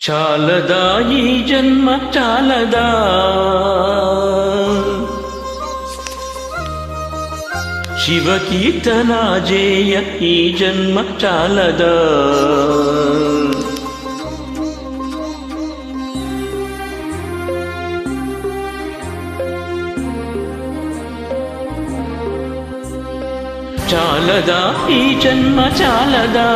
చాలదా ఈ జన్మ చాలదా, శివ కీర్తన జేయ ఈ జన్మ చాలదా. చాలదా ఈ జన్మ చాలదా,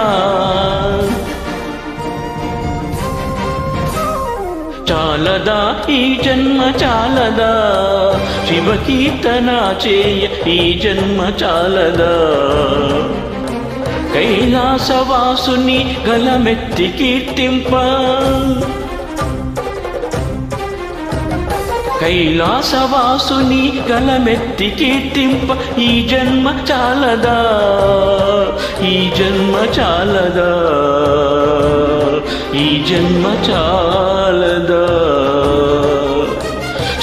చాలదా ఈ జన్మ చాలదా, శివ కీర్తన చేయ ఈ జన్మ చాలదా. కైలాసవాసుని గలమెత్తి కీర్తింప, కైలాసవాసుని గలమెత్తి కీర్తింప ఈ జన్మ చాలదా, ఈ జన్మ చాలదా, ఈ జన్మ చాలదా.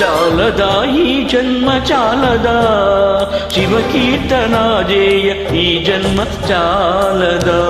చాలదా ఈ జన్మ చాలదా, శివ కీర్తన జేయ ఈ జన్మ చాలదా.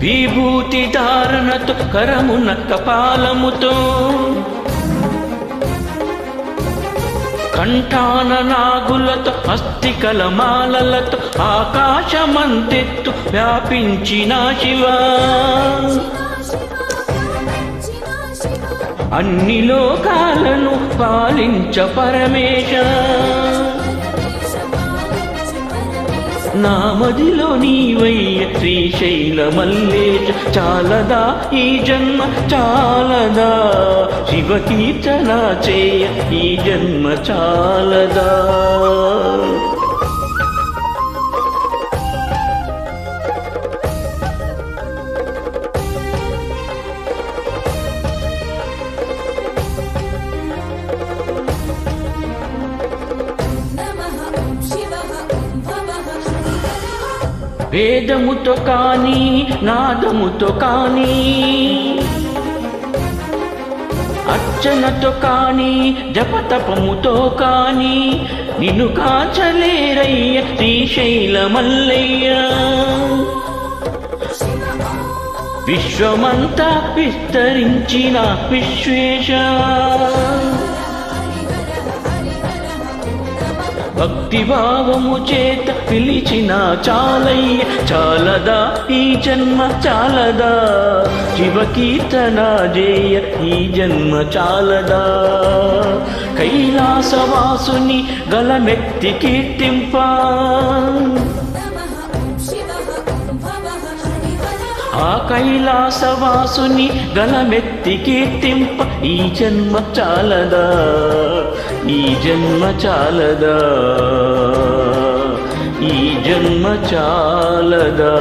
విభూతి ధారణతో కరమున కపాలముతో, కంఠాన నాగులతో అస్థికల మాలలతో ఆకాశమంతెత్తు వ్యాపించిన శివ, అన్ని లోకాలను పాలించ పరమేశ. నామదిలో నీవయ్య శ్రీశైల మల్లేశ. చాలదా ఈ జన్మ చాలదా, శివ కీర్తన చేయ ఈ జన్మ చాలదా. వేదముతో కానీ నాదముతో కానీ, అర్చనతో కానీ జపతపముతో కానీ నిన్ను కాచలేరయ్య శ్రీశైల మల్లయ్య. విశ్వమంతా విస్తరించిన విశ్వేశ, భక్తిభావము చేత పిలిచిన చాలయ్య. చాలదా ఈ జన్మ చాలదా, శివ కీర్తన జేయ ఈ జన్మ చాలదా. కైలాసవాసుని గలమెత్తి కీర్తింప, ఆ కైలాసవాసుని గలమెత్తి కీర్తింప ఈ జన్మ చాలదా, ఈ జన్మ చాలదా, ఈ జన్మ చాలదా.